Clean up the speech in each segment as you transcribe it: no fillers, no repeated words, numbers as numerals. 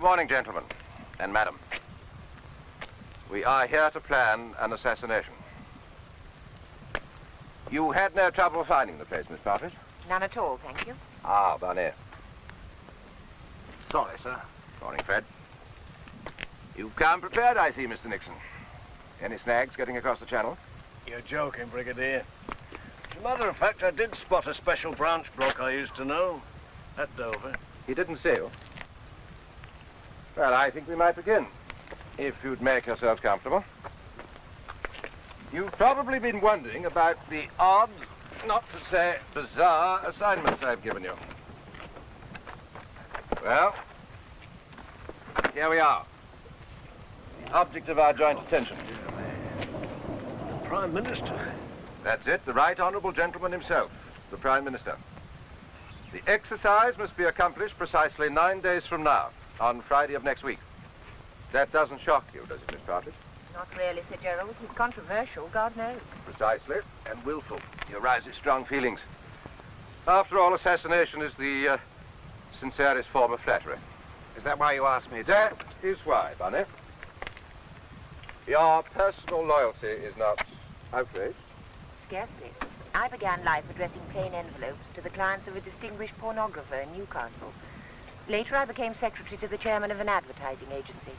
Good morning, gentlemen and madam. We are here to plan an assassination. You had no trouble finding the place, Miss Partridge? None at all, thank you. Ah, Barney. Sorry, sir. Morning, Fred. You've come prepared, I see, Mr. Nixon. Any snags getting across the channel? You're joking, Brigadier. As a matter of fact, I did spot a special branch block I used to know at Dover. He didn't see you? Well, I think we might begin, if you'd make yourselves comfortable. You've probably been wondering about the odd, not to say bizarre, assignments I've given you. Well, here we are. The object of our joint attention. The Prime Minister. That's it, the Right Honourable Gentleman himself, the Prime Minister. The exercise must be accomplished precisely 9 days from now, on Friday of next week. That doesn't shock you, does it, Miss Partridge? Not really, Sir Gerald. He's controversial, God knows. Precisely, and willful. He arouses strong feelings. After all, assassination is the sincerest form of flattery. Is that why you asked me? That is why, Bunny. Your personal loyalty is not outraged. Scarcely. I began life addressing plain envelopes to the clients of a distinguished pornographer in Newcastle. Later, I became secretary to the chairman of an advertising agency.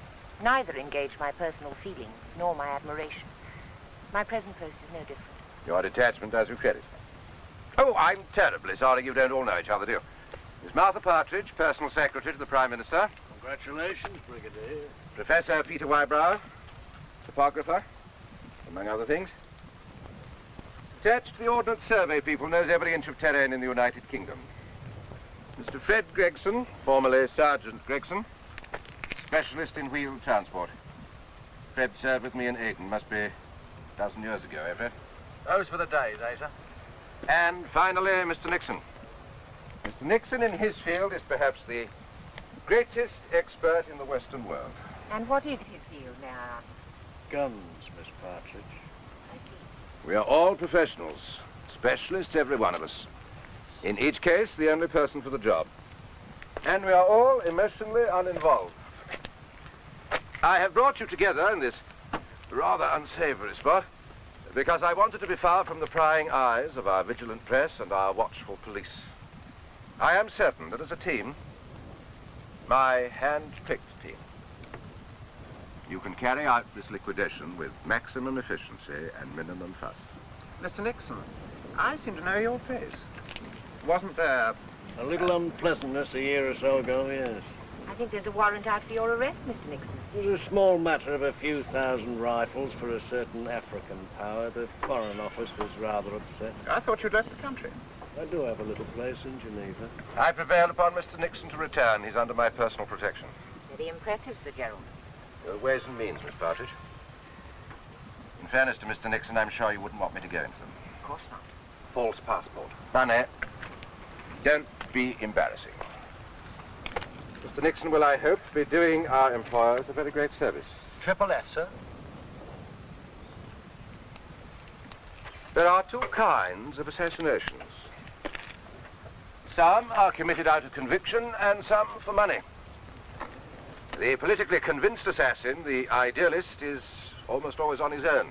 Neither engaged my personal feelings nor my admiration. My present post is no different. Your detachment does you credit. Oh, I'm terribly sorry you don't all know each other, do you? Miss Martha Partridge, personal secretary to the Prime Minister. Congratulations, Brigadier. Professor Peter Wybrow, topographer, among other things. Attached to the Ordnance Survey people, knows every inch of terrain in the United Kingdom. Mr. Fred Gregson, formerly Sergeant Gregson, specialist in wheeled transport. Fred served with me in Aden, must be a dozen years ago, eh, Fred? Those were the days, eh, sir? And finally, Mr. Nixon. Mr. Nixon, in his field, is perhaps the greatest expert in the Western world. And what is his field, may I ask? Guns, Miss Partridge. Thank you. We are all professionals, specialists, every one of us. In each case, the only person for the job. And we are all emotionally uninvolved. I have brought you together in this rather unsavory spot because I wanted to be far from the prying eyes of our vigilant press and our watchful police. I am certain that as a team, my hand-picked team, you can carry out this liquidation with maximum efficiency and minimum fuss. Mr. Nixon, I seem to know your face. Wasn't there... A little unpleasantness a year or so ago, yes. I think there's a warrant out for your arrest, Mr. Nixon. It was a small matter of a few thousand rifles for a certain African power. The Foreign Office was rather upset. I thought you'd left the country. I do have a little place in Geneva. I prevailed upon Mr. Nixon to return. He's under my personal protection. Very impressive, Sir Gerald. Your ways and means, Miss Partridge. In fairness to Mr. Nixon, I'm sure you wouldn't want me to go into them. Of course not. False passport. Bunny, don't be embarrassing. Mr. Nixon will, I hope, be doing our employers a very great service. Triple S, sir. There are two kinds of assassinations. Some are committed out of conviction and some for money. The politically convinced assassin, the idealist, is almost always on his own.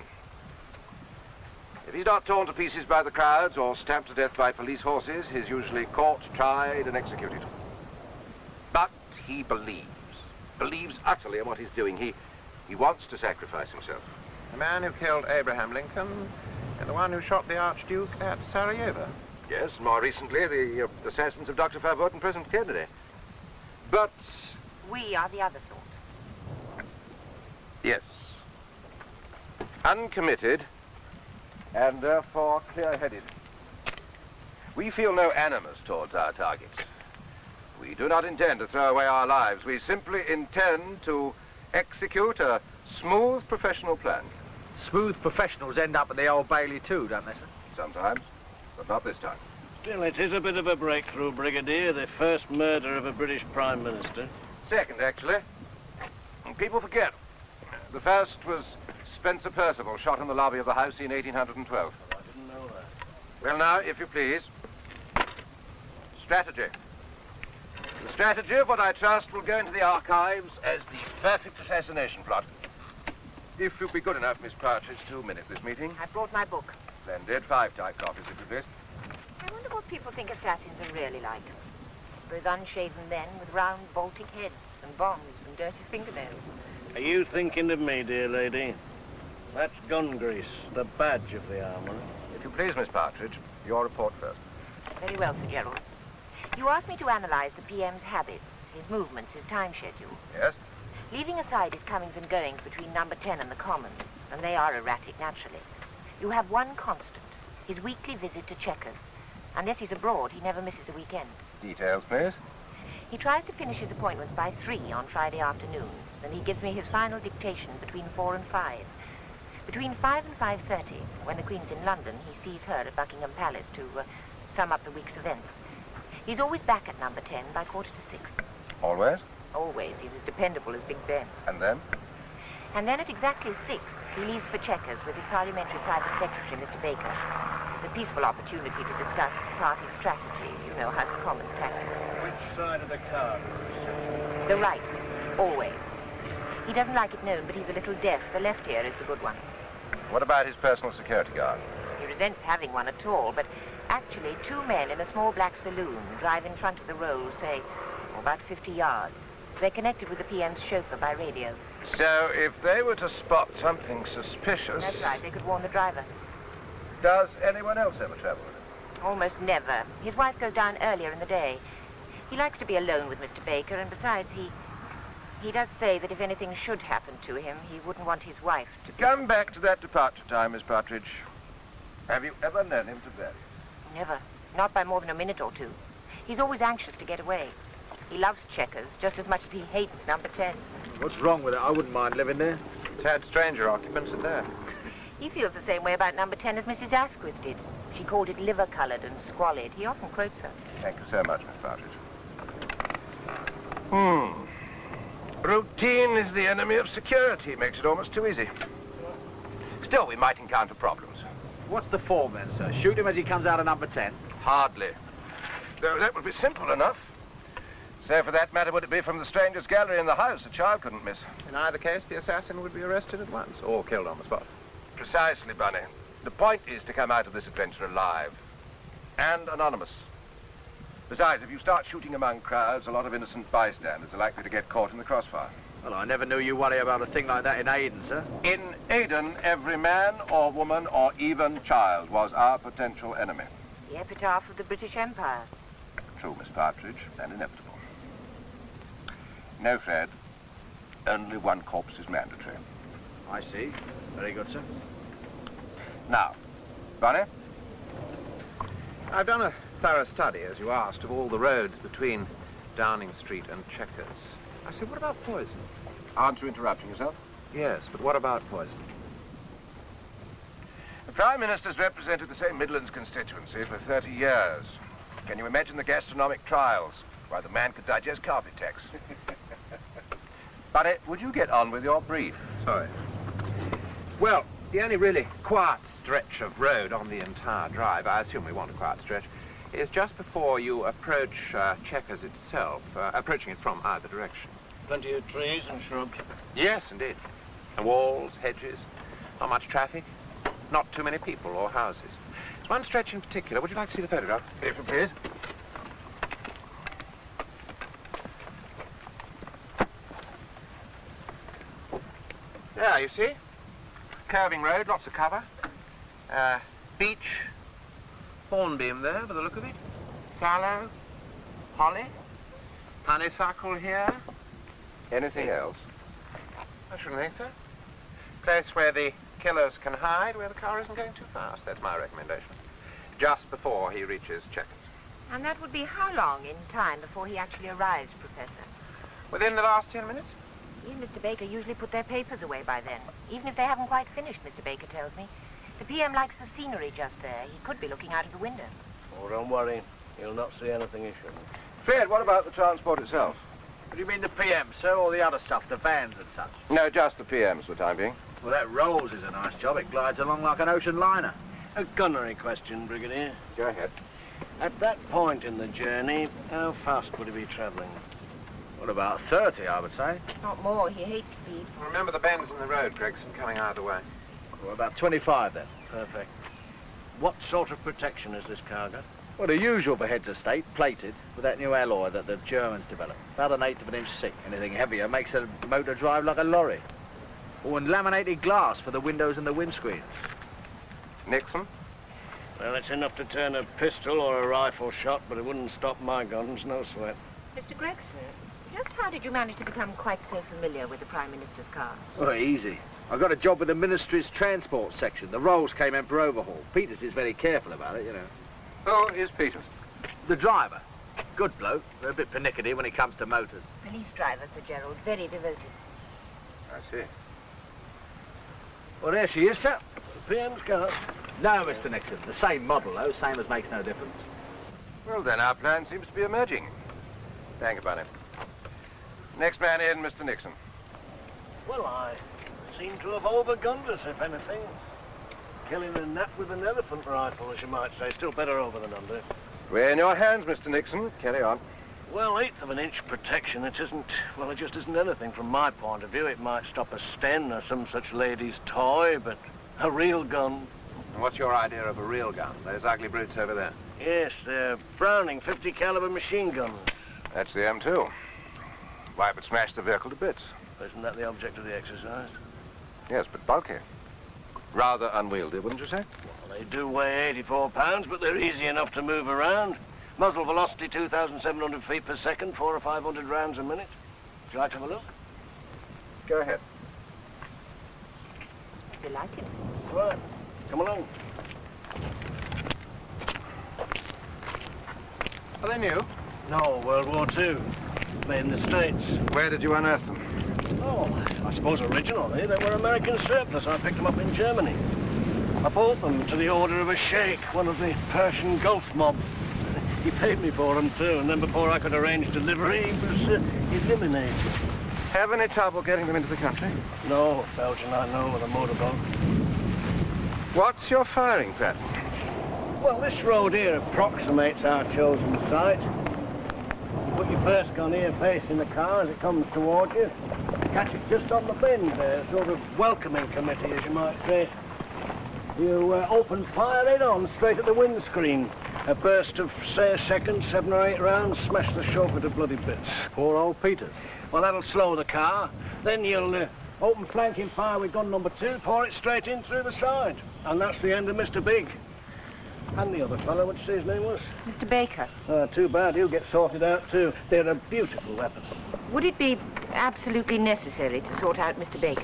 If he's not torn to pieces by the crowds or stamped to death by police horses, he's usually caught, tried, and executed. But he believes utterly in what he's doing. He wants to sacrifice himself. The man who killed Abraham Lincoln and the one who shot the Archduke at Sarajevo. Yes, and more recently, the assassins of Dr. Favot and President Kennedy. But... We are the other sort. yes. Uncommitted and therefore clear-headed. We feel no animus towards our targets. We do not intend to throw away our lives. We simply intend to execute a smooth professional plan. Smooth professionals end up at the Old Bailey too, don't they, sir? Sometimes, but not this time. Still, it is a bit of a breakthrough, Brigadier. The first murder of a British Prime Minister. Second, actually. People forget. The first was Spencer Percival, shot in the lobby of the House in 1812. Oh, I didn't know that. Well, now, if you please, strategy. The strategy of what I trust will go into the archives as the perfect assassination plot. If you'll be good enough, Miss Partridge, to minute this meeting. I brought my book. Splendid. 5 type copies, if you please. I wonder what people think assassins are really like. Those unshaven men with round Baltic heads and bombs and dirty fingernails. Are you thinking of me, dear lady? That's gun grease, the badge of the armourer. If you please, Miss Partridge, your report first. Very well, Sir Gerald. You asked me to analyze the PM's habits, his movements, his time schedule. Yes? Leaving aside his comings and goings between number 10 and the Commons, and they are erratic naturally, you have one constant, his weekly visit to Chequers. Unless he's abroad, he never misses a weekend. Details, please. He tries to finish his appointments by 3 on Friday afternoons, and he gives me his final dictation between 4 and 5. Between 5 and 5:30, when the Queen's in London, he sees her at Buckingham Palace to sum up the week's events. He's always back at number 10 by 5:45. Always? Always. He's as dependable as Big Ben. And then? And then at exactly 6, he leaves for Chequers with his parliamentary private secretary, Mr. Baker. It's a peaceful opportunity to discuss party strategy. You know, House of Commons tactics. Which side of the car? The right. Always. He doesn't like it known, but he's a little deaf. The left ear is the good one. What about his personal security guard? He resents having one at all, but actually 2 men in a small black saloon drive in front of the roll, say, about 50 yards. They're connected with the PM's chauffeur by radio. So, if they were to spot something suspicious... That's right, they could warn the driver. Does anyone else ever travel with him? Almost never. His wife goes down earlier in the day. He likes to be alone with Mr. Baker, and besides, he does say that if anything should happen to him, he wouldn't want his wife to be... Come back to that departure time, Miss Partridge. Have you ever known him to vary? Never. Not by more than a minute or 2. He's always anxious to get away. He loves Chequers just as much as he hates number 10. What's wrong with it? I wouldn't mind living there. It's had stranger occupants in there. He feels the same way about number 10 as Mrs. Asquith did. She called it liver-coloured and squalid. He often quotes her. Thank you so much, Miss Partridge. Routine is the enemy of security. Makes it almost too easy. Still, we might encounter problems. What's the form then, sir? Shoot him as he comes out of number 10? Hardly. Though that would be simple enough. So, for that matter, would it be from the stranger's gallery in the house? A child couldn't miss. In either case, the assassin would be arrested at once, or killed on the spot. Precisely, Bunny. The point is to come out of this adventure alive. And anonymous. Besides, if you start shooting among crowds, a lot of innocent bystanders are likely to get caught in the crossfire. Well, I never knew you worry about a thing like that in Aden, sir. In Aden, every man or woman or even child was our potential enemy. The epitaph of the British Empire. True, Miss Partridge, and inevitable. No, Fred. Only one corpse is mandatory. I see. Very good, sir. Now, Bunny? I've done a thorough study, as you asked, of all the roads between Downing Street and Chequers. I said, what about poison? Aren't you interrupting yourself? Yes, but what about poison? The Prime Minister's represented the same Midlands constituency for 30 years. Can you imagine the gastronomic trials why the man could digest carpet tacks? Bunny, would you get on with your brief? Sorry. Well, the only really quiet stretch of road on the entire drive, I assume we want a quiet stretch, is just before you approach Chequers itself, approaching it from either direction. Plenty of trees and shrubs. Yes, indeed. And walls, hedges, not much traffic, not too many people or houses. There's one stretch in particular. Would you like to see the photograph? If you please. There, you see? Curving road, lots of cover. Beech, hornbeam there, by the look of it. Sallow, holly, honeysuckle here. Anything else? I shouldn't think so. Place where the killers can hide, where the car isn't going too fast. That's my recommendation. Just before he reaches Chequers. And that would be how long in time before he actually arrives, Professor? Within the last 10 minutes? He and Mr. Baker usually put their papers away by then, even if they haven't quite finished, Mr. Baker tells me. The PM likes the scenery just there. He could be looking out of the window. Oh, don't worry. He'll not see anything he shouldn't. Fred, what about the transport itself? What do you mean the PM, sir, or the other stuff, the vans and such? No, just the PMs for the time being. Well, that Rolls is a nice job. It glides along like an ocean liner. A gunnery question, Brigadier. Go ahead. At that point in the journey, how fast would he be travelling? What, about 30, I would say. Not more. He hates speed. Remember the bends in the road, Gregson, coming either way. Well, about 25 then. Perfect. What sort of protection has this car got? Well, the usual for heads of state, plated, with that new alloy that the Germans developed. About 1/8 of an inch thick. Anything heavier makes a motor drive like a lorry. Oh, and laminated glass for the windows and the windscreens. Nixon? Well, it's enough to turn a pistol or a rifle shot, but it wouldn't stop my guns, no sweat. Mr. Gregson, just how did you manage to become quite so familiar with the Prime Minister's car? Oh, easy. I got a job with the Ministry's transport section. The rolls came in for overhaul. Peters is very careful about it, you know. Who is Peters? The driver. Good bloke. A bit pernickety when it comes to motors. Police driver, Sir Gerald. Very devoted. I see. Well, there she is, sir. The PM's car. No, Mr. Nixon. The same model, though. Same as makes no difference. Well, then, our plan seems to be emerging. Thank you, Bunny. Next man in, Mr. Nixon. Well, I seem to have overgunned us, if anything. Killing a gnat with an elephant rifle, as you might say. Still better over than under. We're in your hands, Mr. Nixon. Carry on. Well, 1/8 of an inch protection, it just isn't anything from my point of view. It might stop a Sten or some such lady's toy, but a real gun. And what's your idea of a real gun? Those ugly brutes over there. Yes, they're Browning 50 caliber machine guns. That's the M2. Why, it would smash the vehicle to bits. Isn't that the object of the exercise? Yes, but bulky. Rather unwieldy, wouldn't you say? Well, they do weigh 84 pounds, but they're easy enough to move around. Muzzle velocity 2,700 feet per second, 400 or 500 rounds a minute. Would you like to have a look? Go ahead. Delighted. Right. Come along. Are they new? No, World War II. Made in the States. Where did you unearth them? Oh, I suppose originally they were American surplus. I picked them up in Germany. I bought them to the order of a sheikh, one of the Persian Gulf mob. He paid me for them too, and then before I could arrange delivery, he was eliminated. Have any trouble getting them into the country? No, Belgian, I know, with a motorboat. What's your firing pattern? Well, this road here approximates our chosen site. You put your first gun here facing the car as it comes towards you. Catch it just on the bend there, sort of welcoming committee, as you might say. You open fire head on, straight at the windscreen. A burst of, say, a second, 7 or 8 rounds, smash the chauffeur to bloody bits. Poor old Peters. Well, that'll slow the car. Then you'll open flanking fire with gun number 2, pour it straight in through the side. And that's the end of Mr. Big. And the other fellow, what'd you say his name was? Mr. Baker. Too bad, he'll get sorted out too. They're a beautiful weapon. Would it be absolutely necessary to sort out Mr. Baker?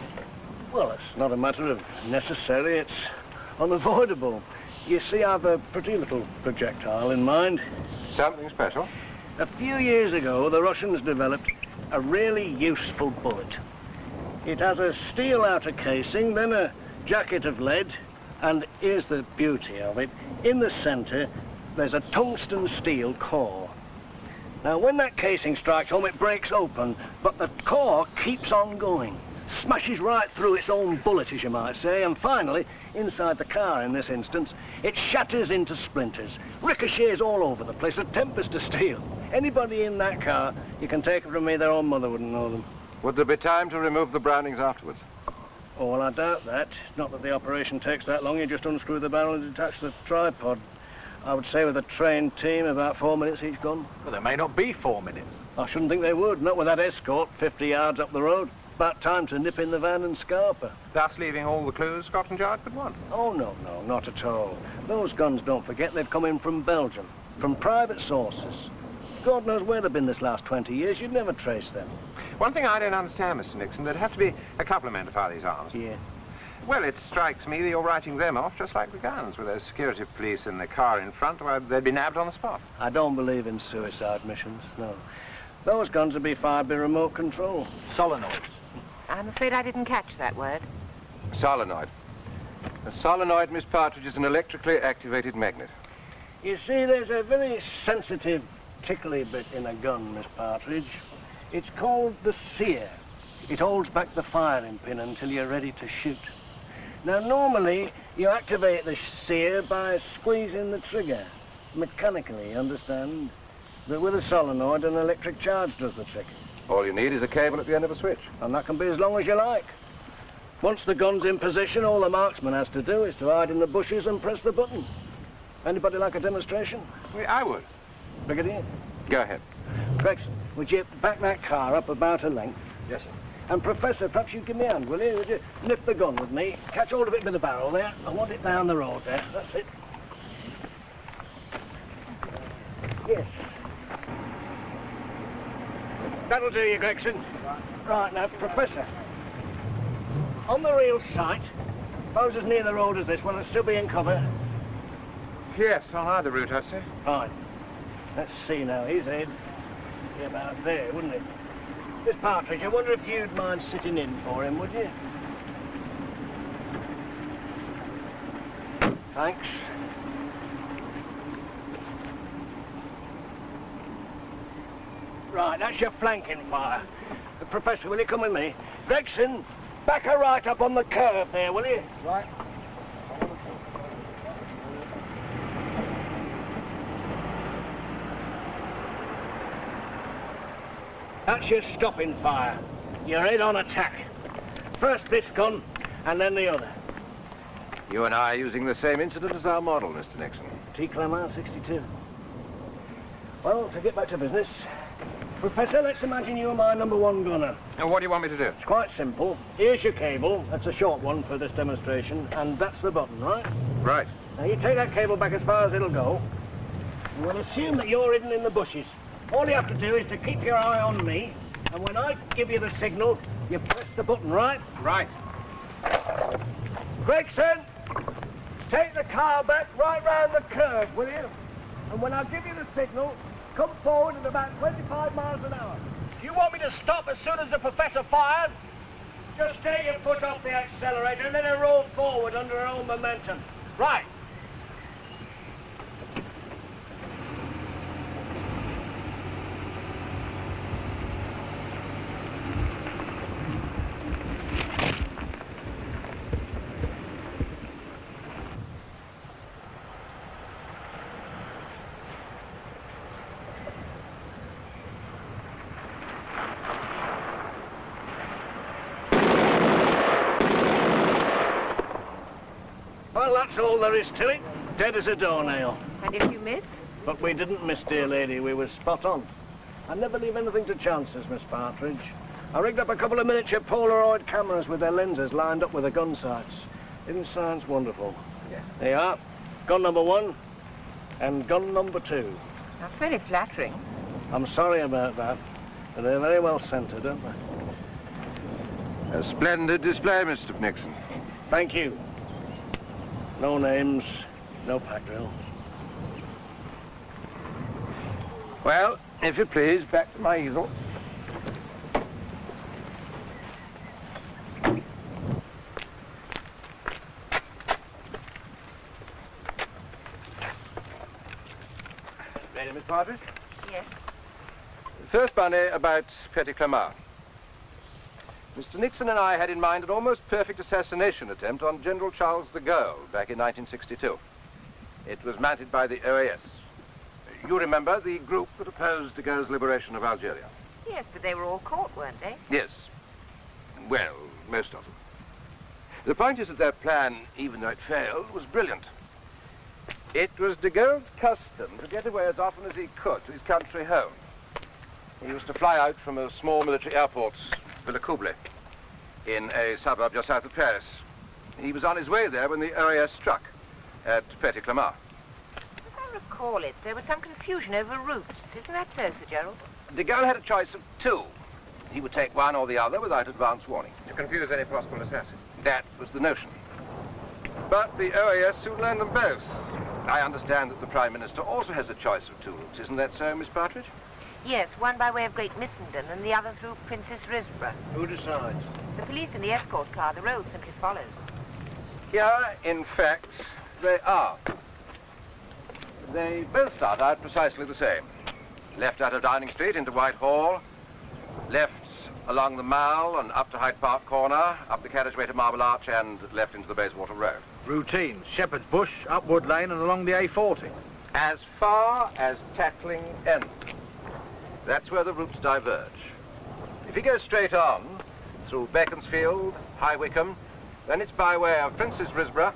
Well, it's not a matter of necessary, it's unavoidable. You see, I've a pretty little projectile in mind. Something special? A few years ago, the Russians developed a really useful bullet. It has a steel outer casing, then a jacket of lead, and here's the beauty of it. In the center, there's a tungsten steel core. Now, when that casing strikes home, it breaks open, but the core keeps on going. Smashes right through its own bullet, as you might say, and finally, inside the car in this instance, it shatters into splinters, ricochets all over the place, a tempest of steel. Anybody in that car, you can take it from me, their own mother wouldn't know them. Would there be time to remove the Brownings afterwards? Oh, well, I doubt that. Not that the operation takes that long. You just unscrew the barrel and detach the tripod. I would say with a trained team, about 4 minutes each gun. Well, there may not be 4 minutes. I shouldn't think they would, not with that escort 50 yards up the road. About time to nip in the van and scarper. Thus leaving all the clues Scotland Yard could want. Oh, no, not at all. Those guns, don't forget, they've come in from Belgium, from private sources. God knows where they've been this last 20 years. You'd never trace them. One thing I don't understand, Mr. Nixon, there'd have to be a couple of men to fire these arms. Yeah. Well, it strikes me that you're writing them off just like the guns, with those security police in the car in front, where they'd be nabbed on the spot. I don't believe in suicide missions, no. Those guns would be fired by remote control. Solenoids. I'm afraid I didn't catch that word. Solenoid. A solenoid, Miss Partridge, is an electrically activated magnet. You see, there's a very sensitive, tickly bit in a gun, Miss Partridge. It's called the sear. It holds back the firing pin until you're ready to shoot. Now, normally, you activate the sear by squeezing the trigger. Mechanically, you understand? But with a solenoid, an electric charge does the trick. All you need is a cable at the end of a switch. And that can be as long as you like. Once the gun's in position, all the marksman has to do is to hide in the bushes and press the button. Anybody like a demonstration? I would. Brigadier? Go ahead. Gregson, would you back that car up about a length? Yes, sir. And Professor, perhaps you'd give me a hand, will you? Would you lift the gun with me? Catch hold of it with the barrel there. I want it down the road there. That's it. Yes. That'll do you, Gregson. Right, now, Professor. On the real sight, suppose as near the road as this, will it still be in cover? Yes, on either route, I'd say. Fine. Let's see now. His head be about there, wouldn't it? Miss Partridge, I wonder if you'd mind sitting in for him, would you? Thanks. Right, that's your flanking fire. Professor, will you come with me? Gregson, back her right up on the curve there, will you? Right. That's your stopping fire. You're head on attack. First this gun, and then the other. You and I are using the same incident as our model, Mr. Nixon. T. Clement, 62. Well, to get back to business, Professor, let's imagine you're my #1 gunner. And what do you want me to do? It's quite simple. Here's your cable. That's a short one for this demonstration, and that's the button, right? Right. Now, you take that cable back as far as it'll go, and we'll assume that you're hidden in the bushes. All you have to do is to keep your eye on me, and when I give you the signal, you press the button, right? Right. Gregson, take the car back right round the curve, will you? And when I give you the signal, come forward at about 25 miles an hour. Do you want me to stop as soon as the Professor fires? Just take your foot off the accelerator and let her roll forward under her own momentum. Right. Well, that's all there is to it. Dead as a doornail. And if you miss? But we didn't miss, dear lady. We were spot on. I never leave anything to chances, Miss Partridge. I rigged up a couple of miniature Polaroid cameras with their lenses lined up with the gun sights. Isn't science wonderful? Yeah. There you are. Gun #1 and gun #2. That's very flattering. I'm sorry about that, but they're very well centered, aren't they? A splendid display, Mr. Nixon. Thank you. No names, no pack drill. Well, if you please, back to my easel. Ready, Miss Partridge? Yes. First, Bunny, about Petit Clamart. Mr. Nixon and I had in mind an almost perfect assassination attempt on General Charles de Gaulle back in 1962. It was mounted by the OAS. You remember the group that opposed de Gaulle's liberation of Algeria? Yes, but they were all caught, weren't they? Yes. Well, most of them. The point is that their plan, even though it failed, was brilliant. It was de Gaulle's custom to get away as often as he could to his country home. He used to fly out from a small military airport, Villacouble, in a suburb just south of Paris. He was on his way there when the OAS struck at Petit Clamart. As I recall it, there was some confusion over routes. Isn't that so, Sir Gerald? De Gaulle had a choice of two. He would take one or the other without advance warning. To confuse any possible assassin. That was the notion. But the OAS soon learned them both. I understand that the Prime Minister also has a choice of two routes. Isn't that so, Miss Partridge? Yes, one by way of Great Missenden and the other through Princess Risborough. Who decides? The police in the escort car. The road simply follows. Here, in fact, they are. They both start out precisely the same. Left out of Downing Street into Whitehall, left along the Mall and up to Hyde Park Corner, up the carriageway to Marble Arch and left into the Bayswater Road. Routine. Shepherd's Bush, up Wood Lane and along the A40. as far as Tattling End. That's where the routes diverge. If he goes straight on, through Beaconsfield, High Wycombe, then it's by way of Princess Risborough,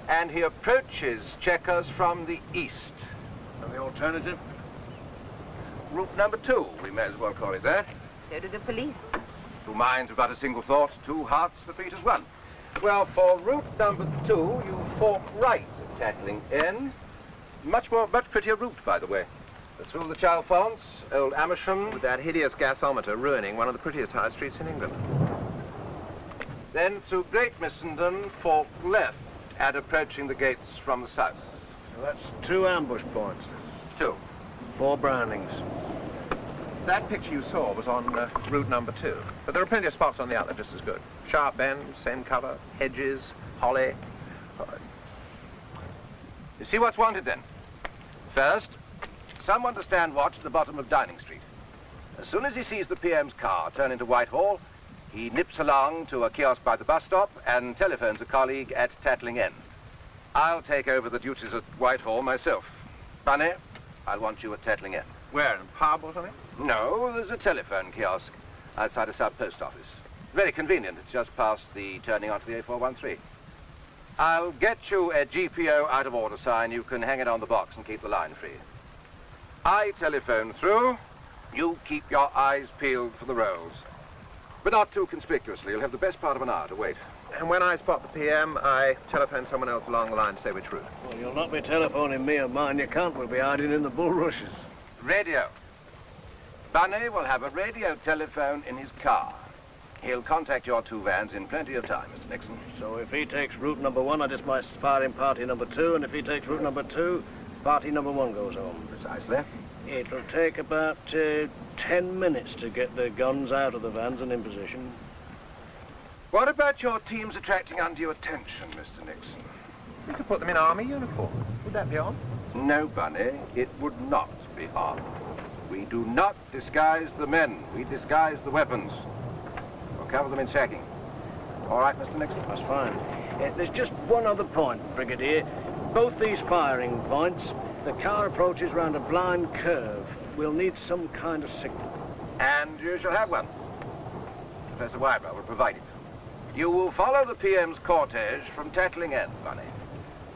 and he approaches Chequers from the east. And the alternative? Route number 2, we may as well call it that. So do the police. Two minds with but a single thought, two hearts that beat as one. Well, for route number 2, you fork right at Tattling End. Much prettier route, by the way. Through the Chalfonts, Old Amersham. With that hideous gasometer ruining one of the prettiest high streets in England. Then through Great Missenden, fork left at approaching the gates from the south. So that's 2 ambush points. 2. 4 Brownings. That picture you saw was on route number 2. But there are plenty of spots on the other just as good. Sharp bends, same cover, hedges, holly. You see what's wanted then? First, someone to stand watch at the bottom of Downing Street. As soon as he sees the PM's car turn into Whitehall, he nips along to a kiosk by the bus stop and telephones a colleague at Tattling End. I'll take over the duties at Whitehall myself. Bunny, I'll want you at Tattling End. Where, in a pub or something? No, there's a telephone kiosk outside a sub-post office. Very convenient. It's just past the turning onto the A413. I'll get you a GPO out of order sign. You can hang it on the box and keep the line free. I telephone through. You keep your eyes peeled for the rolls. But not too conspicuously. You'll have the best part of an hour to wait. And when I spot the PM, I telephone someone else along the line to say which route. Well, you'll not be telephoning me or mine. You can't. We'll be hiding in the bulrushes. Radio. Bunny will have a radio telephone in his car. He'll contact your 2 vans in plenty of time, Mr. Nixon. So if he takes route number 1, I dismiss firing party number 2, and if he takes route number 2, party number 1 goes home. Precisely. It'll take about 10 minutes to get the guns out of the vans and in position. What about your teams attracting undue attention, Mr. Nixon? We could put them in army uniform. Would that be on? No, Bunny, it would not be on. We do not disguise the men. We disguise the weapons. We'll cover them in sacking. All right, Mr. Nixon? That's fine. There's just one other point, Brigadier. Both these firing points, the car approaches round a blind curve. We'll need some kind of signal. And you shall have one. Professor Wybrow will provide it. You will follow the PM's cortege from Tattling End, Bunny.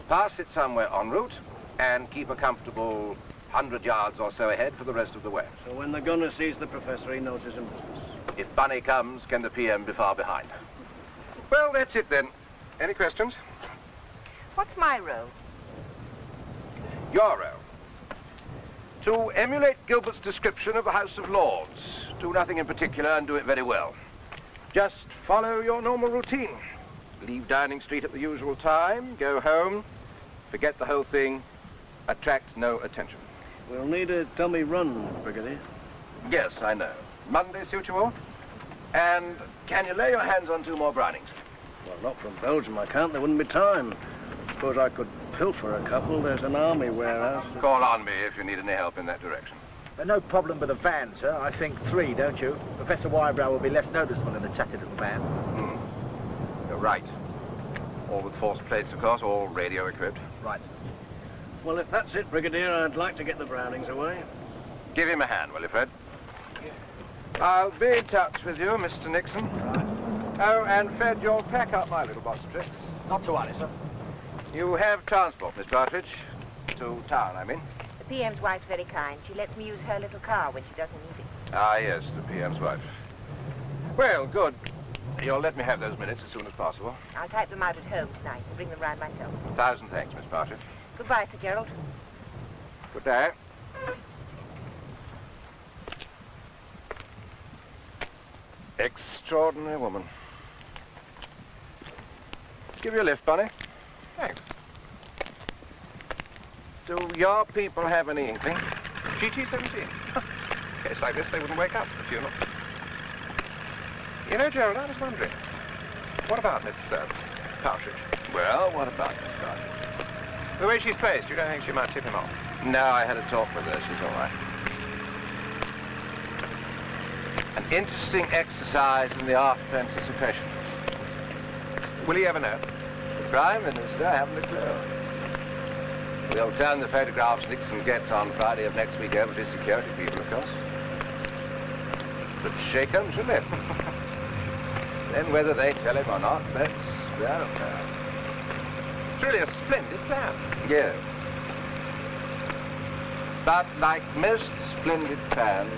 Pass it somewhere en route and keep a comfortable 100 yards or so ahead for the rest of the way. So when the gunner sees the professor, he knows he's in business. If Bunny comes, can the PM be far behind? Well, that's it then. Any questions? What's my role? Your role. To emulate Gilbert's description of the House of Lords. Do nothing in particular and do it very well. Just follow your normal routine. Leave Downing Street at the usual time, go home, forget the whole thing, attract no attention. We'll need a dummy run, Brigadier. Yes, I know. Monday suit you all? And can you lay your hands on 2 more Brownings? Well, not from Belgium, I can't. There wouldn't be time. Suppose I could pilfer a couple. There's an army warehouse. Call on me if you need any help in that direction. No problem with a van, sir. I think 3, don't you? Professor Wybrow will be less noticeable in a tatty little van. You're right. All with force plates, of course, all radio equipped. Right. Well, if that's it, Brigadier, I'd like to get the Brownings away. Give him a hand, will you, Fred? I'll be in touch with you, Mr. Nixon. Right. Oh, and Fred, you'll pack up my little box of tricks. Not to worry, sir. You have transport, Miss Partridge. To town, I mean. The PM's wife's very kind. She lets me use her little car when she doesn't need it. Ah, yes, the PM's wife. Well, good. You'll let me have those minutes as soon as possible. I'll type them out at home tonight and bring them round myself. 1,000 thanks, Miss Partridge. Goodbye, Sir Gerald. Good day. Extraordinary woman. Give you a lift, Bunny. Thanks. Do your people have any inkling? GT-17. Case like this, they wouldn't wake up for the funeral. You know, Gerald, I was wondering, what about Miss Partridge? Well, what about Miss Partridge? The way she's placed, you don't think she might tip him off? No, I had a talk with her. She's all right. An interesting exercise in the art of anticipation. Will he ever know? The Prime Minister, I haven't a clue. We'll turn the photographs Nixon gets on Friday of next week over to his security people, of course. But shake 'em, shouldn't it? Then whether they tell him or not, that's their affair. It's really a splendid plan. Yes. But like most splendid plans,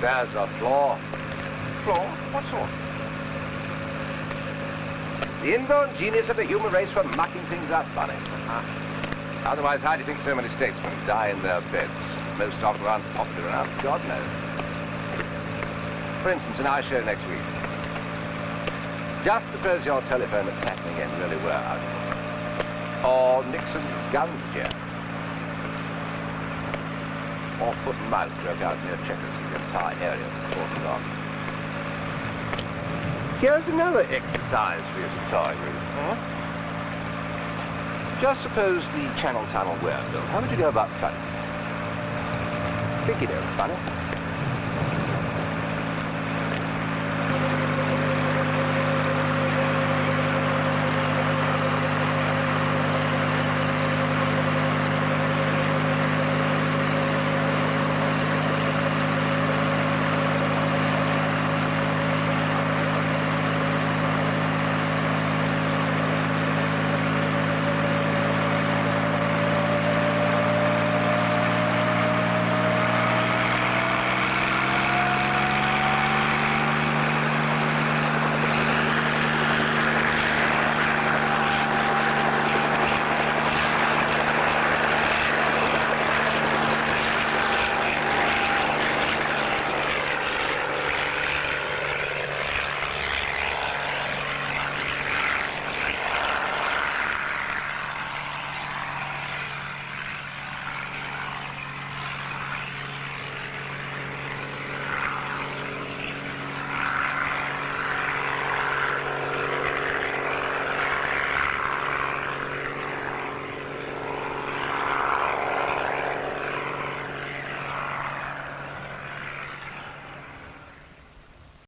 there's a flaw. Flaw? What sort? The inborn genius of the human race for mucking things up, Bunny. Otherwise, how do you think so many statesmen die in their beds? Most often aren't popular enough, God knows. For instance, in our show next week. Just suppose your telephone attack again really were out. Or Nixon's guns jammed. Or foot and mouth broke out near Chequers and the entire area was cordoned off. Here's another exercise for you to toy with. Just suppose the Channel Tunnel were built. How would you go about funding it? Think it over, Bunny.